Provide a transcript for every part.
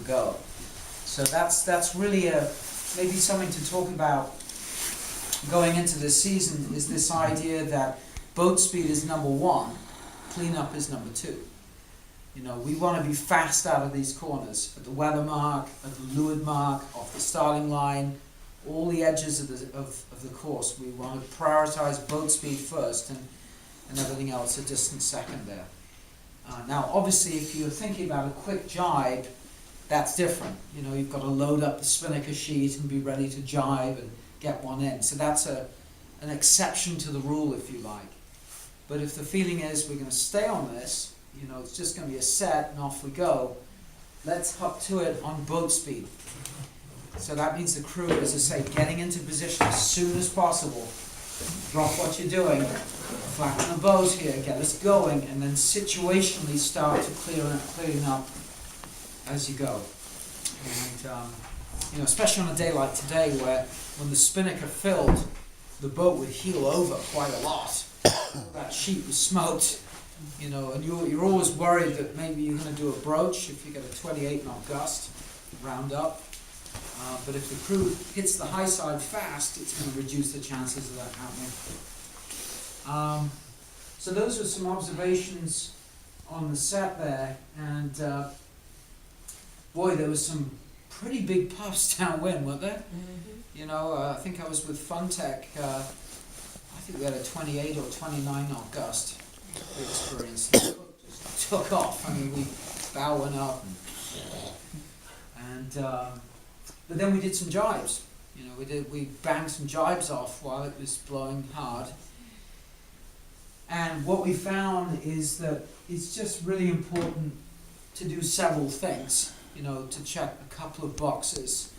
go. So that's really maybe something to talk about going into this season, is this idea that boat speed is number one, cleanup is number two. You know, we want to be fast out of these corners, at the weather mark, at the leeward mark, off the starting line, all the edges of the course. We want to prioritize boat speed first, and everything else a distant second there. Now, obviously, if you're thinking about a quick jibe, that's different. You know, you've got to load up the spinnaker sheet and be ready to jibe and get one in. So that's an exception to the rule, if you like. But if the feeling is we're going to stay on this, you know, it's just going to be a set and off we go, let's hop to it on boat speed. So that means the crew, as I say, getting into position as soon as possible. Drop what you're doing, flatten the boat here, get us going, and then situationally start to clearing up as you go. And you know, especially on a day like today, where when the spinnaker filled, the boat would heel over quite a lot. That sheet was smoked, you know, and you're always worried that maybe you're going to do a broach if you get a 28 knot gust, round up. But if the crew hits the high side fast, it's going to reduce the chances of that happening. So those are some observations on the set there, and boy, there was some pretty big puffs downwind, weren't there? Mm-hmm. You know, I think I was with Funtech. I think we had a 28 or 29 knot gust we experienced. The boat just took off. I mean, we bow went up, and but then we did some jibes. You know, we banged some jibes off while it was blowing hard. And what we found is that it's just really important to do several things, you know, to check a couple of boxes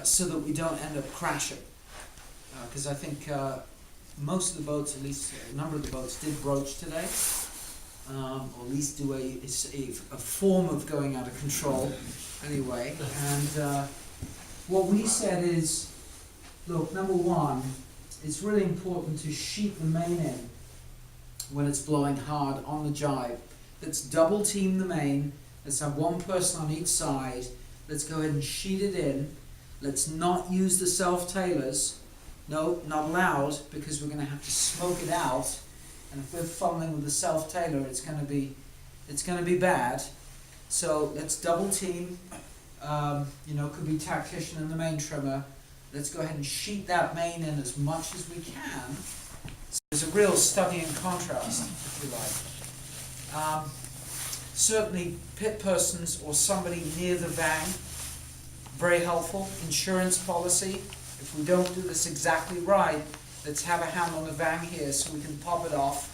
so that we don't end up crashing. Because I think most of the boats, at least a number of the boats, did broach today, or at least do a form of going out of control anyway. And what we said is, look, number one, it's really important to sheet the main in when it's blowing hard on the jibe. Let's double team the main. Let's have one person on each side. Let's go ahead and sheet it in. Let's not use the self-tailors. No, not allowed, because we're going to have to smoke it out. And if we're fumbling with the self-tailer, it's going to be bad. So let's double team. You know, could be tactician and the main trimmer. Let's go ahead and sheet that main in as much as we can. So there's a real study in contrast, if you like. Certainly pit persons or somebody near the vang, very helpful. Insurance policy, if we don't do this exactly right, let's have a hand on the vang here so we can pop it off,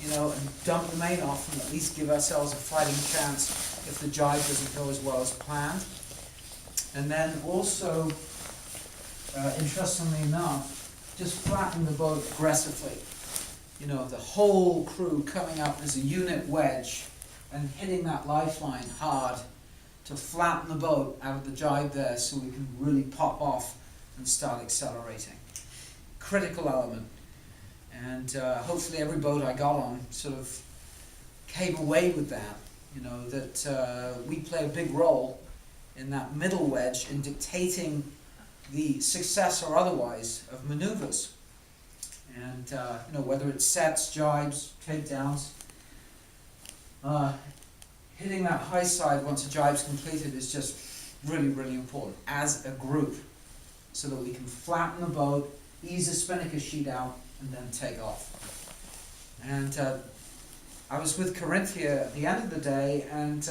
you know, and dump the main off, and at least give ourselves a fighting chance if the jibe doesn't go as well as planned. And then also, interestingly enough, just flatten the boat aggressively. You know, the whole crew coming up as a unit wedge and hitting that lifeline hard to flatten the boat out of the jibe there so we can really pop off and start accelerating. Critical element. And hopefully every boat I got on sort of came away with that. You know, that we play a big role in that middle wedge in dictating the success or otherwise of maneuvers. And, you know, whether it's sets, jibes, takedowns, hitting that high side once a jibe's completed is just really, really important as a group, so that we can flatten the boat, ease the spinnaker sheet out, and then take off. And I was with Corinthia at the end of the day, and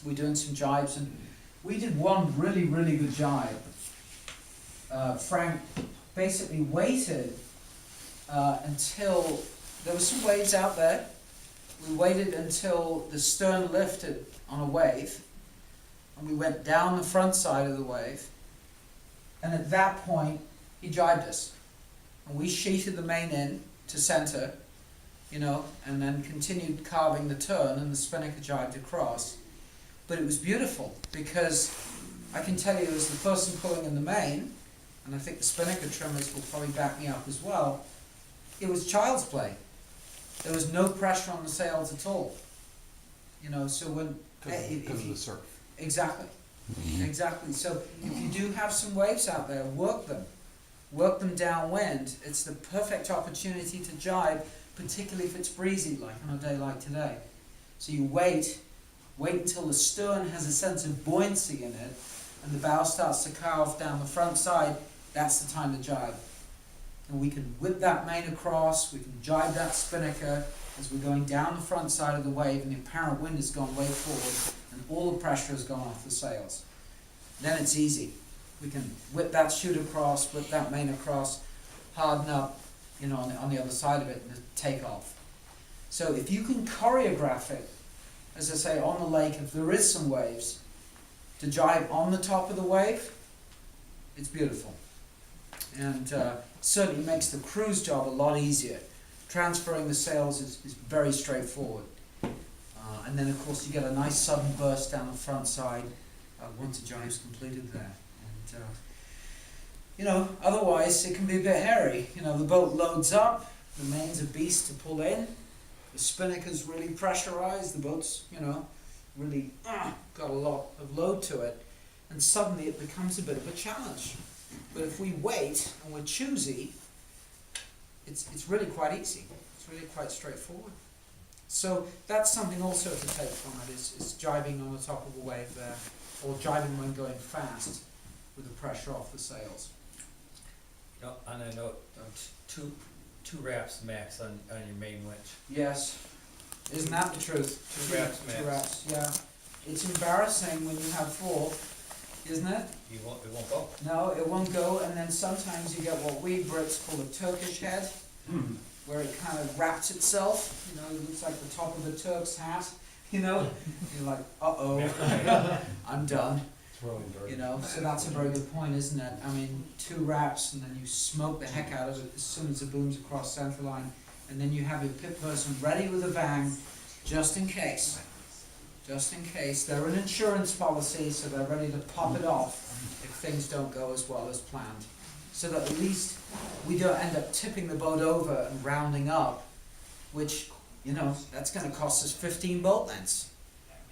we're doing some jibes, and we did one really, really good jibe. Frank basically waited until there were some waves out there. We waited until the stern lifted on a wave, and we went down the front side of the wave, and at that point he jibed us, and we sheeted the main in to center, you know, and then continued carving the turn, and the spinnaker jibed across. But it was beautiful, because I can tell you, as the person pulling in the main, and I think the spinnaker trimmers will probably back me up as well, it was child's play. There was no pressure on the sails at all. You know, so when... Because of the surf. Exactly. Exactly. So if you do have some waves out there, work them. Work them downwind. It's the perfect opportunity to jibe, particularly if it's breezy, like on a day like today. So you wait until the stern has a sense of buoyancy in it, and the bow starts to carve down the front side. That's the time to jibe. And we can whip that main across, we can jibe that spinnaker as we're going down the front side of the wave, and the apparent wind has gone way forward, and all the pressure has gone off the sails. Then it's easy. We can whip that chute across, whip that main across, harden up, on the other side of it, and take off. So if you can choreograph it, as I say, on the lake, if there is some waves, to jibe on the top of the wave, it's beautiful. And certainly makes the cruise job a lot easier. Transferring the sails is very straightforward. And then of course you get a nice sudden burst down the front side once the jibe's completed there. And otherwise it can be a bit hairy. The boat loads up, the main's a beast to pull in, the spinnaker's really pressurized, the boat's, really got a lot of load to it, and suddenly it becomes a bit of a challenge. But if we wait and we're choosy, it's really quite easy. It's really quite straightforward. So that's something also to take from it, is jibing on the top of a wave there, or jibing when going fast with the pressure off the sails. On a note, two wraps max on your main winch. Yes. Isn't that the truth? Two wraps max. Two wraps, yeah. It's embarrassing when you have 4, isn't it? It won't go. No, it won't go, and then sometimes you get what we Brits call a Turkish head, where it kind of wraps itself, it looks like the top of the Turk's hat, You're like, uh-oh, I'm done. It's really dirty. So that's a very good point, isn't it? I mean, 2 wraps, and then you smoke the heck out of it as soon as the boom's across center line, and then you have your pit person ready with a bang, just in case. Just in case. They're an insurance policy, so they're ready to pop it off if things don't go as well as planned. So that at least we don't end up tipping the boat over and rounding up, which, that's going to cost us 15 boat lengths.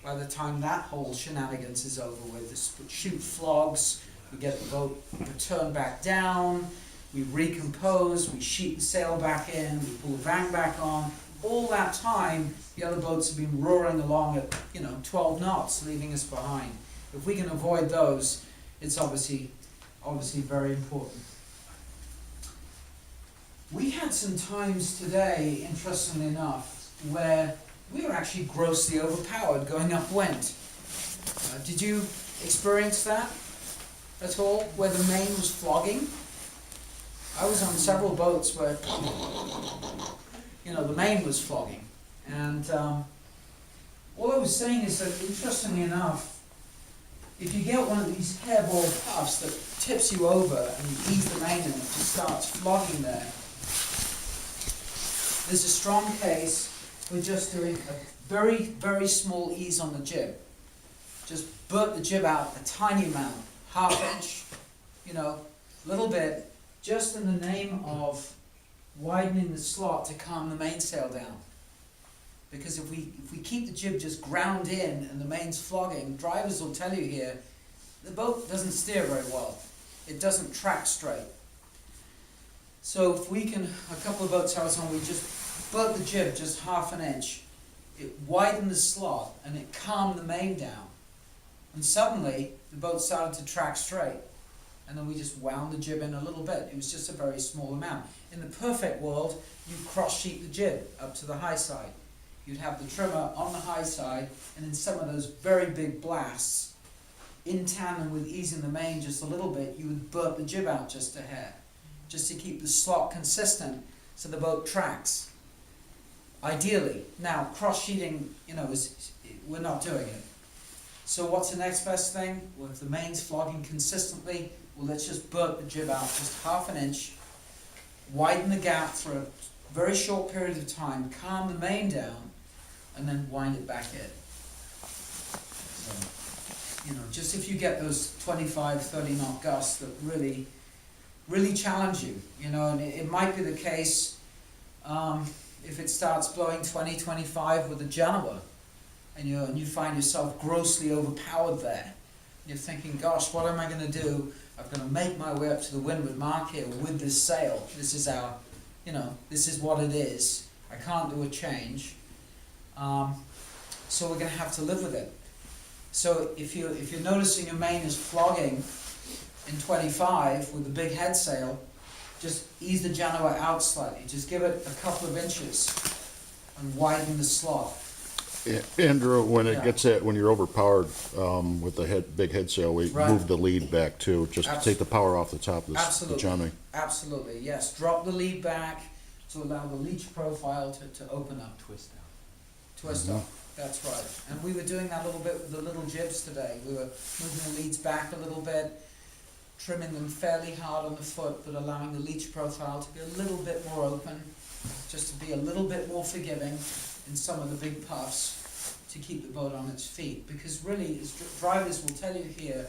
By the time that whole shenanigans is over with, the chute flogs, we get the boat returned back down, we recompose, we sheet the sail back in, we pull the bang back on. All that time, the other boats have been roaring along at, 12 knots, leaving us behind. If we can avoid those, it's obviously very important. We had some times today, interestingly enough, where we were actually grossly overpowered going upwind. Did you experience that at all, where the main was flogging? I was on several boats where the main was flogging. And all I was saying is that, interestingly enough, if you get one of these hairball puffs that tips you over and you ease the main and it just starts flogging there, there's a strong case for just doing a very, very small ease on the jib. Just burp the jib out a tiny amount, ½ inch, little bit, just in the name of widening the slot to calm the mainsail down. Because if we keep the jib just ground in and the main's flogging, drivers will tell you here, the boat doesn't steer very well. It doesn't track straight. So if we can, a couple of boats I was on, we just burp the jib just ½ inch, it widened the slot and it calmed the main down. And suddenly the boat started to track straight. And then we just wound the jib in a little bit. It was just a very small amount. In the perfect world, you cross-sheet the jib up to the high side. You'd have the trimmer on the high side, and in some of those very big blasts, in tandem with easing the main just a little bit, you would burp the jib out just a hair, just to keep the slot consistent so the boat tracks. Ideally. Now, cross-sheeting, we're not doing it. So what's the next best thing? Well, if the main's flogging consistently, well, let's just burp the jib out just ½ inch, widen the gap for a very short period of time, calm the main down, and then wind it back in. So, just if you get those 25, 30 knot gusts that really, really challenge you, and it might be the case if it starts blowing 20, 25 with a Genoa, and you find yourself grossly overpowered there. You're thinking, gosh, what am I going to do? I'm going to make my way up to the windward mark here with this sail. This is our, this is what it is. I can't do a change. So we're going to have to live with it. So if you're noticing your main is flogging in 25 with the big head sail, just ease the Genoa out slightly. Just give it a couple of inches and widen the slot. Andrew, when it Yeah. gets when you're overpowered with the big head sail, we Right. move the lead back too, just to take the power off the top of the Absolutely. Johnny. Absolutely, yes. Drop the lead back to allow the leech profile to open up. Twist out. Twist Mhm. up, that's right. And we were doing that a little bit with the little jibs today. We were moving the leads back a little bit, trimming them fairly hard on the foot, but allowing the leech profile to be a little bit more open, just to be a little bit more forgiving in some of the big puffs to keep the boat on its feet. Because really, as drivers will tell you here,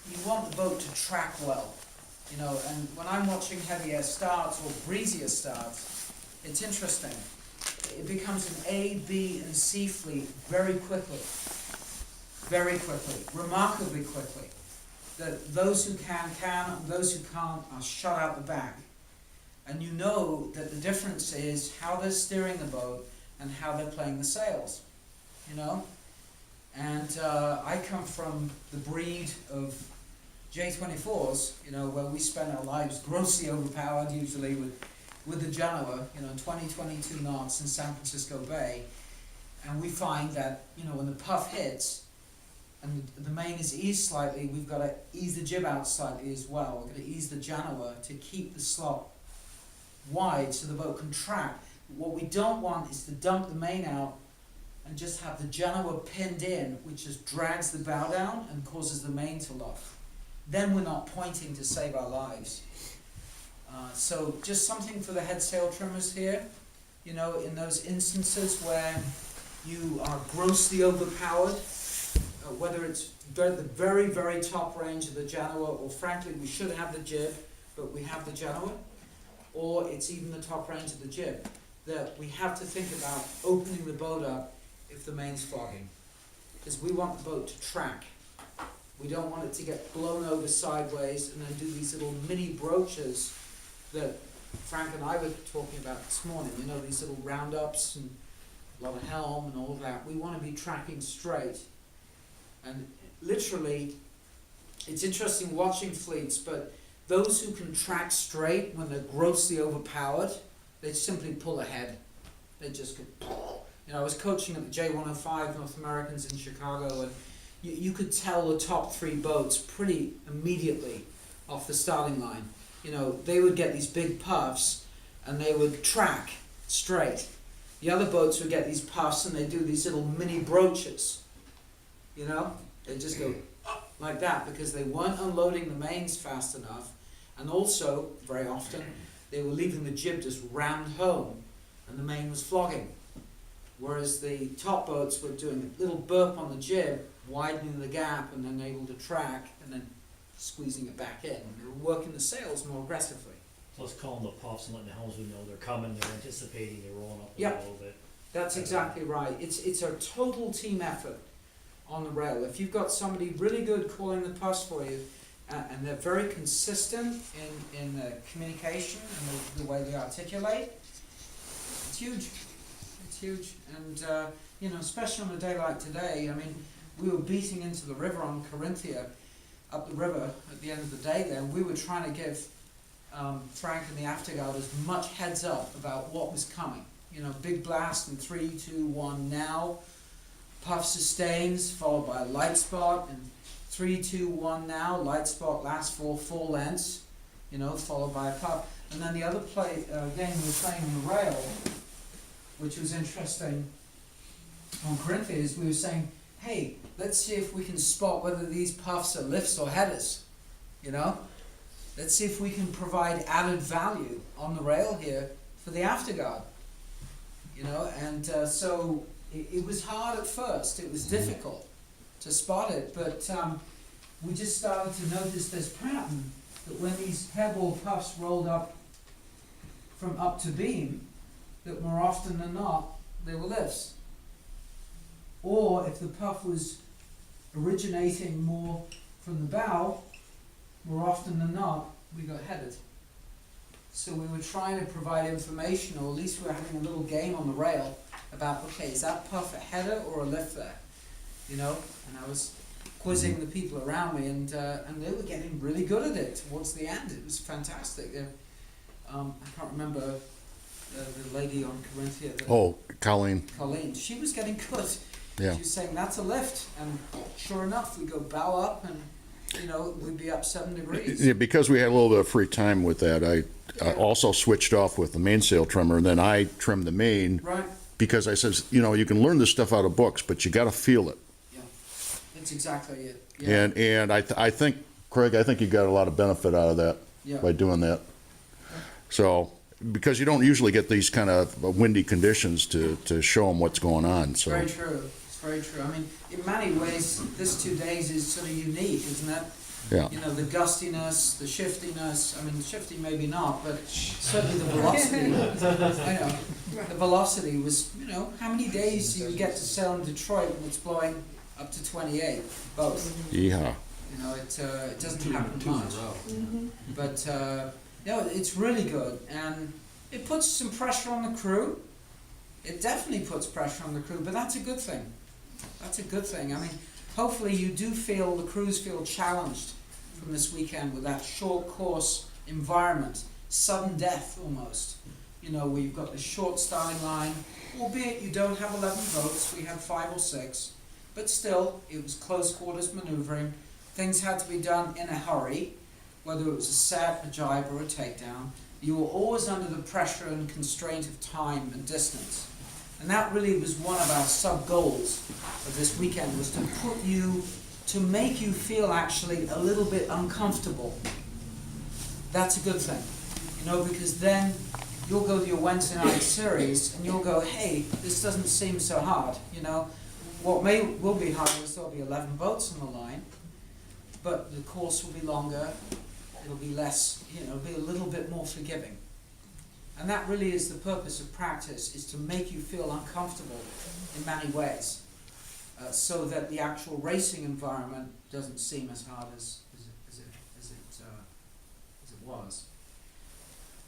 you want the boat to track well. And when I'm watching heavier starts or breezier starts, it's interesting. It becomes an A, B, and C fleet very quickly, remarkably quickly. That those who can, and those who can't are shut out the back. And you know that the difference is how they're steering the boat and how they're playing the sails, And I come from the breed of J24s, where we spend our lives grossly overpowered, usually with the Genoa, 20, 22 knots in San Francisco Bay. And we find that, when the puff hits, and the main is eased slightly, we've got to ease the jib out slightly as well. We're going to ease the Genoa to keep the slot wide so the boat can track. What we don't want is to dump the main out and just have the Genoa pinned in, which just drags the bow down and causes the main to luff. Then we're not pointing to save our lives. So just something for the head sail trimmers here, in those instances where you are grossly overpowered, whether it's the very, very top range of the Genoa, or frankly we should have the jib, but we have the Genoa, or it's even the top range of the jib, that we have to think about opening the boat up if the main's flogging. Because we want the boat to track. We don't want it to get blown over sideways and then do these little mini broaches that Frank and I were talking about this morning, these little round-ups and a lot of helm and all of that. We want to be tracking straight. And literally, it's interesting watching fleets, but those who can track straight when they're grossly overpowered, they simply pull ahead. They just go, I was coaching at the J105 North Americans in Chicago, and you could tell the top three boats pretty immediately off the starting line. They would get these big puffs, and they would track straight. The other boats would get these puffs, and they do these little mini broaches. They just go like that because they weren't unloading the mains fast enough, and also, very often, they were leaving the jib just rammed home, and the main was flogging. Whereas the top boats were doing a little burp on the jib, widening the gap, and then able to track, and then squeezing it back in. They were working the sails more aggressively. So let's call them the puffs and letting the helmsman know they're coming, they're anticipating, they're rolling up Yep. a little bit. That's exactly right. It's a total team effort on the rail. If you've got somebody really good calling the puffs for you, and they're very consistent in communication and the way they articulate, it's huge. It's huge. And, especially on a day like today, we were beating into the river on Corinthia, up the river at the end of the day there, and we were trying to give Frank and the afterguard as much heads up about what was coming. Big blast in 3, 2, 1 now, puff sustains, followed by a light spot, and 3, 2, 1 now, light spot lasts for 4 lengths, followed by a puff. And then the other game we were playing on the rail, which was interesting on Corinthia, is we were saying, hey, let's see if we can spot whether these puffs are lifts or headers, Let's see if we can provide added value on the rail here for the afterguard, so it was hard at first. It was difficult to spot it, but we just started to notice this pattern that when these hairball puffs rolled up from up to beam, that more often than not, they were lifts. or if the puff was originating more from the bow, more often than not, we got headed. So we were trying to provide information, or at least we were having a little game on the rail about, okay, is that puff a header or a lift there? You know, and I was quizzing the people around me, and they were getting really good at it towards the end. It was fantastic. I can't remember the lady on Corinthia. Oh, Colleen, Colleen. She was getting good. yeah. She was saying, that's a lift. And sure enough, we go bow up and, you know, we'd be up 7 degrees. Yeah, because we had a little bit of free time with that, I also switched off with the mainsail trimmer, and then I trimmed the main, Right? because I says, you know, you can learn this stuff out of books, but you gotta feel it. Yeah. That's exactly it. Yeah. And I think, Craig, I think you got a lot of benefit out of that Yeah. by doing that. So, because you don't usually get these kind of windy conditions to show them what's going on, It's so. very true. It's very true. I mean, in many ways, this 2 days is sort of unique, isn't it? Yeah. You know, the gustiness, the shiftiness. I mean, the shifting maybe not, but certainly the velocity. I know. The velocity was, you know, how many days do you get to sail in Detroit when it's blowing up to 28? Both. Yeehaw. You know, it doesn't happen much. But, you know, it's really good. And it puts some pressure on the crew. It definitely puts pressure on the crew, but that's a good thing. That's a good thing. I mean, hopefully you do feel, the crews feel challenged from this weekend with that short course environment, sudden death almost. You know, where you've got the short starting line, albeit you don't have 11 boats, we had 5 or 6, but still, it was close quarters maneuvering. Things had to be done in a hurry, whether it was a set, a jibe, or a takedown. You were always under the pressure and constraint of time and distance. And that really was one of our sub-goals of this weekend, was to put you, to make you feel actually a little bit uncomfortable. That's a good thing, you know, because then you'll go to your Wednesday night series and you'll go, hey, this doesn't seem so hard, you know. What will be hard is there'll be 11 boats on the line, but the course will be longer, it'll be less, you know, it'll be a little bit more forgiving. And that really is the purpose of practice, is to make you feel uncomfortable in many ways, so that the actual racing environment doesn't seem as hard as it was.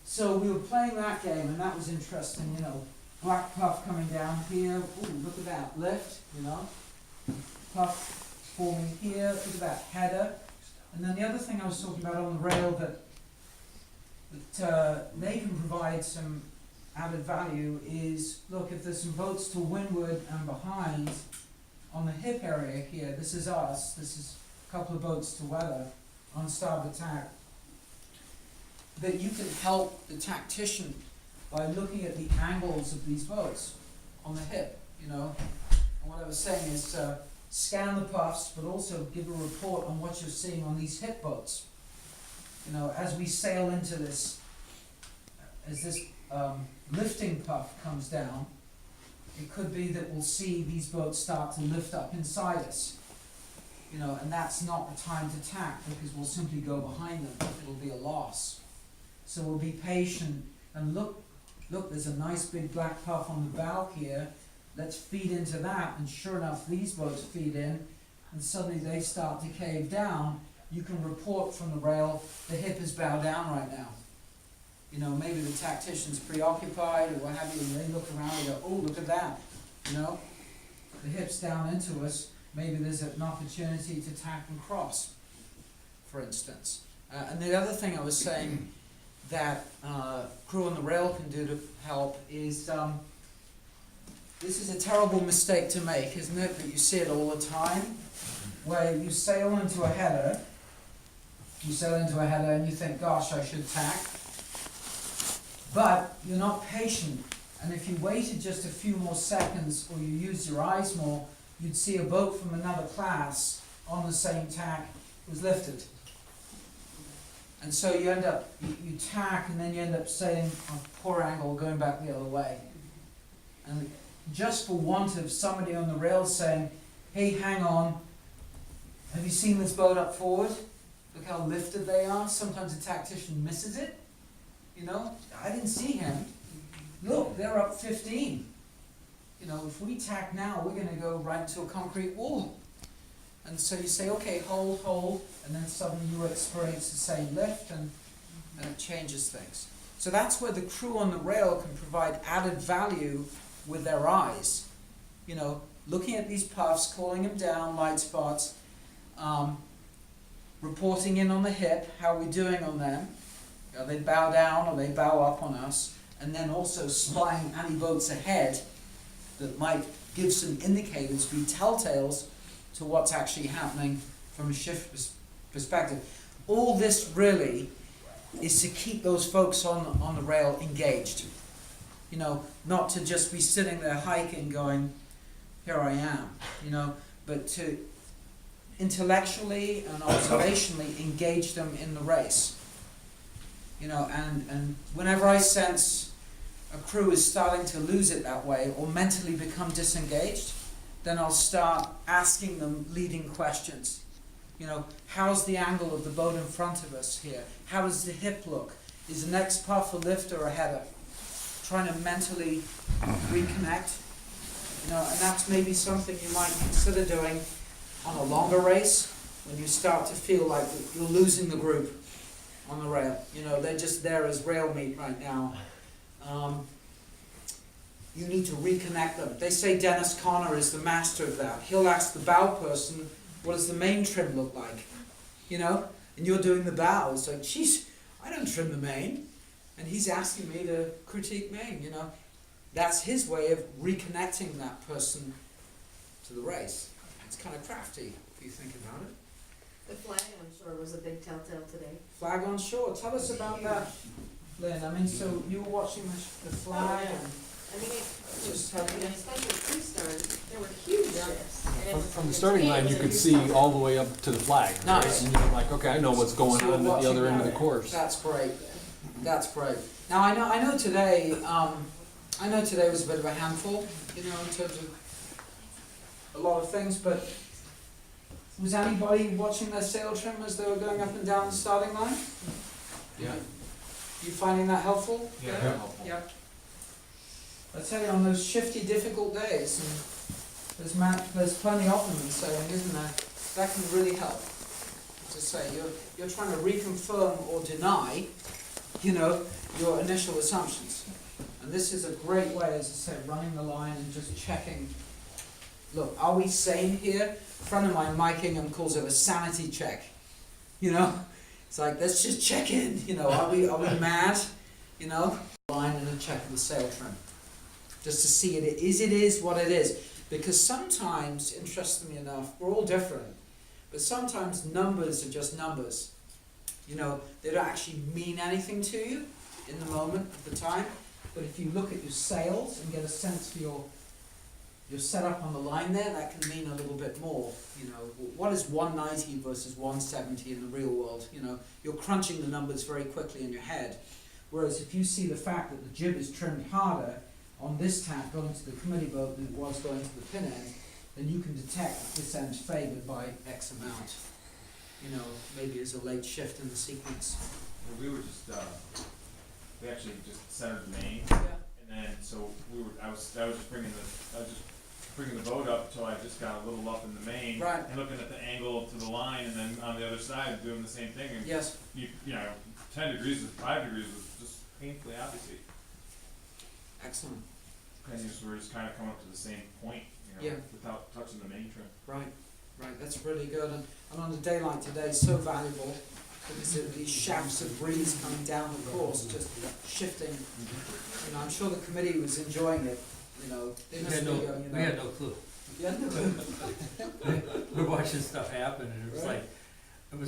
So we were playing that game, and that was interesting, you know. Black puff coming down here, ooh, look at that, lift, you know. Puff forming here, look at that header. And then the other thing I was talking about on the rail that they can provide some added value is, look, if there's some boats to windward and behind on the hip area here, this is us, this is a couple of boats to weather on starboard tack, that you can help the tactician by looking at the angles of these boats on the hip, you know. And what I was saying is scan the puffs, but also give a report on what you're seeing on these hip boats. You know, as we sail into this, as this lifting puff comes down, it could be that we'll see these boats start to lift up inside us. You know, and that's not the time to tack, because we'll simply go behind them. It'll be a loss. So we'll be patient and look, there's a nice big black puff on the bow here. Let's feed into that, and sure enough, these boats feed in, and suddenly they start to cave down. You can report from the rail, the hip is bowed down right now. You know, maybe the tactician's preoccupied or what have you, and they look around and go, oh, look at that. You know, the hip's down into us. Maybe there's an opportunity to tack and cross, for instance. And the other thing I was saying that crew on the rail can do to help is, this is a terrible mistake to make, isn't it? But you see it all the time, where you sail into a header, and you think, gosh, I should tack. But you're not patient, and if you waited just a few more seconds, or you used your eyes more, you'd see a boat from another class on the same tack was lifted. And so you end up, you tack, and then you end up sailing on a poor angle, going back the other way. And just for want of somebody on the rail saying, hey, hang on, have you seen this boat up forward? Look how lifted they are. Sometimes a tactician misses it. You know, I didn't see him. Look, they're up 15. You know, if we tack now, we're gonna go right into a concrete wall. And so you say, okay, hold, and then suddenly you experience the same lift, and it changes things. So that's where the crew on the rail can provide added value with their eyes. You know, looking at these puffs, calling them down, light spots, reporting in on the hip, how we're doing on them. Are they bow down or they bow up on us? And then also spying any boats ahead that might give some indicators, be telltales to what's actually happening from a shift perspective. All this really is to keep those folks on the rail engaged. You know, not to just be sitting there hiking going, here I am, you know, but to intellectually and observationally engage them in the race. You know, and whenever I sense a crew is starting to lose it that way or mentally become disengaged, then I'll start asking them leading questions. You know, how's the angle of the boat in front of us here? How does the hip look? Is the next puff a lift or a header? Trying to mentally reconnect. You know, and that's maybe something you might consider doing on a longer race when you start to feel like you're losing the group on the rail. You know, they're just there as rail meat right now. You need to reconnect them. They say Dennis Conner is the master of that. He'll ask the bow person, what does the main trim look like? You know, and you're doing the bow. It's like, geez, I don't trim the main. And he's asking me to critique main, you know. That's his way of reconnecting that person to the race. It's kind of crafty, if you think about it. The flag on shore was a big telltale today. Flag on shore. Tell us about that, Lynn. I mean, so you were watching the flag and I mean, just having and especially pre-start, there were huge shifts. And it was- From the starting line, you could see all the way up to the flag. right? Nice. And you're like, okay, I know what's going So on at the other end of the watching course. That's great. That's great. Now I know today. I know today was a bit of a handful, you know, in terms of a lot of things. But was anybody watching their sail trim as they were going up and down the starting line? Yeah. You finding that helpful? Yeah. Yeah. I tell you, on those shifty, difficult days, and there's plenty of them in sailing, isn't there? That can really help. As I say, you're trying to reconfirm or deny, you know, your initial assumptions. And this is a great way, as I say, running the line and just checking. Look, are we sane here? A friend of mine, Mike Ingham, calls it a sanity check. You know, it's like, let's just check in. You know, are we mad? You know, line and a check of the sail trim, just to see it is what it is. Because sometimes, interestingly enough, we're all different, but sometimes numbers are just numbers. You know, they don't actually mean anything to you in the moment at the time. But if you look at your sails and get a sense for your setup on the line there, that can mean a little bit more. You know, what is 190 versus 170 in the real world? You know, you're crunching the numbers very quickly in your head. Whereas if you see the fact that the jib is trimmed harder on this tack going to the committee boat than it was going to the pin end, then you can detect this end's favoured by X amount. You know, maybe as a late shift in the sequence. We were just, we actually just centered the main, Yeah. and then, so I was just bringing the boat up until I just got a little up in the main. Right. And looking at the angle to the line, and then on the other side, doing the same thing, and Yes. you know, 10 degrees, 5 degrees was just painfully obviously. Excellent. And we're just kind of coming up to the same point, you know, Yeah. without touching the main trim. Right. Right. That's really good. And on a day like today, so valuable because of these shafts of breeze coming down the course, just shifting. You know, I'm sure the committee was enjoying it. You know, they must be going, you know. We had no clue. Yeah, no. We're watching stuff happen, and it was Right.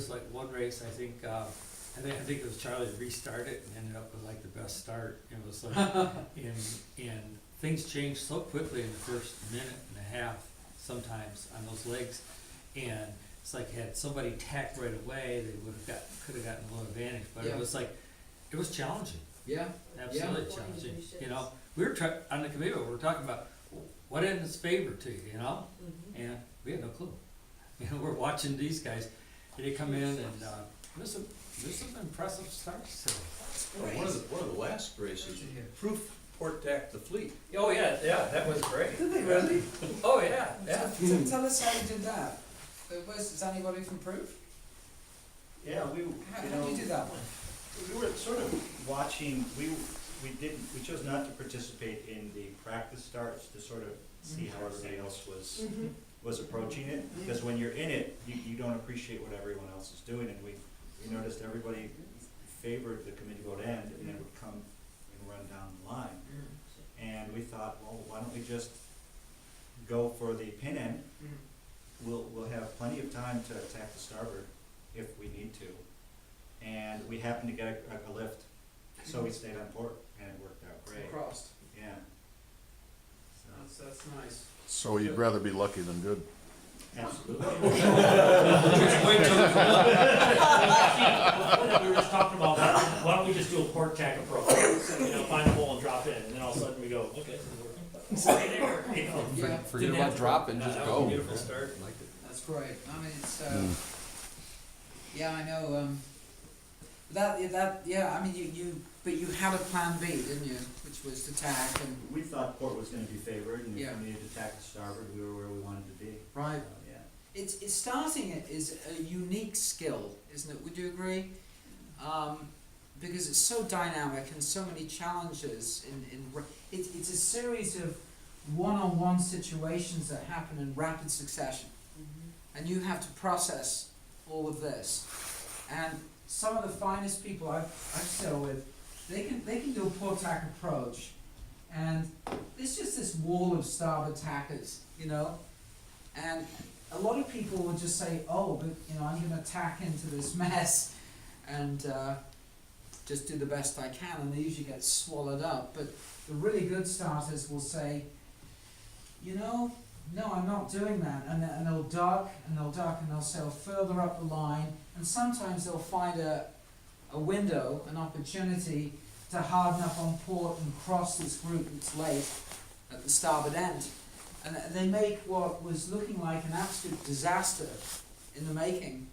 like one race. I think it was Charlie that restarted it and ended up with like the best start. It was like, and things changed so quickly in the first minute and a half sometimes on those legs, and it's like had somebody tacked right away, they could have gotten a little advantage. But Yeah. it was challenging, Yeah. absolutely Yeah. challenging. You know, we were on the committee, we were talking about what end is favored to you, you know. Mhm. And we had no clue. You know, we're watching these guys, they come in and there's some impressive starts today. Well, one of the last races, proof port deck the fleet. Oh, yeah, that was great. Did they really? Oh, yeah, yeah. Tell us how you did that. Is anybody from Proof? Yeah, we, How did you do that one? we were sort of watching, we chose not to participate in the practice starts to sort of see how everybody else was approaching it. Because when you're in it, you don't appreciate what everyone else is doing, and we noticed everybody favored the committee vote end, and then would come and run down the line. And we thought, well, why don't we just go for the pin end? We'll have plenty of time to attack the starboard if we need to. And we happened to get a lift, so we stayed on port, and it worked out great. Crossed. Yeah. So, That's nice. So you'd rather be lucky than good. absolutely. Just wait till it's We were just talking about, why don't we just do a port tack approach? You know, find a hole and drop in, and then all of a sudden we go, okay, this is working. It's right there, you know. Yeah, Forget about dropping, just That was a go. beautiful start. that's great. I mean, it's, yeah, I know, yeah, I mean, but you had a plan B, didn't you? Which was to tack and, We thought port was gonna be favored, and Yeah. if we needed to tack the starboard, we were where we wanted to be. right. So, yeah. It's starting it is a unique skill, isn't it? Would you agree? Because it's so dynamic and so many challenges it's a series of one-on-one situations that happen in rapid succession. And you have to process all of this. And some of the finest people I've sailed with, they can do a port tack approach, and there's just this wall of starboard tackers, you know? And a lot of people will just say, oh, but you know, I'm gonna tack into this mess and just do the best I can, and they usually get swallowed up. But the really good starters will say, you know, no, I'm not doing that, and they'll duck and they'll sail further up the line, and sometimes they'll find a window, an opportunity to harden up on port and cross this group that's late at the starboard end. And they make what was looking like an absolute disaster in the making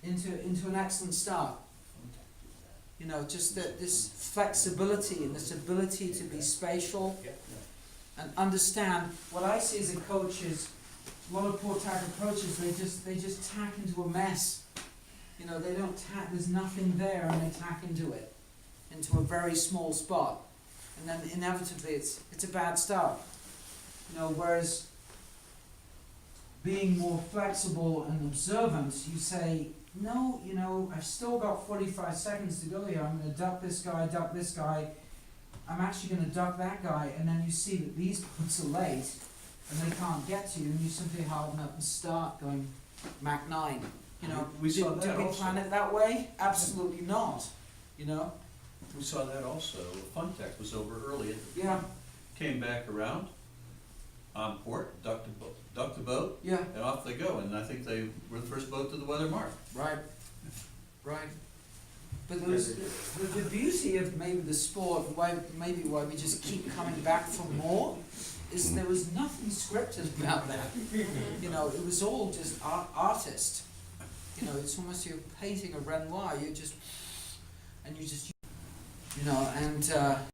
into an excellent start. You know, just that this flexibility and this ability to be spatial and understand. What I see as a coach is a lot of port tack approaches, they just tack into a mess. You know, they don't tack, there's nothing there, and they tack into it, into a very small spot. And then inevitably it's a bad start. You know, whereas being more flexible and observant, you say, no, you know, I've still got 45 seconds to go here. I'm going to duck this guy. I'm actually going to duck that guy. And then you see that these boats are late and they can't get to you, and you simply harden up and start going Mach 9. You know, We saw did that we also. plan it that way? Absolutely not. You know? We saw that also. Funtech was over early, Yeah, came back around on port, ducked the boat, yeah. and off they go. And I think they were the first boat to the weather mark. Right, right. But those, the beauty of maybe the sport, why we just keep coming back for more, is there was nothing scripted about that. You know, it was all just artist. You know, it's almost you're painting a Renoir. You know, and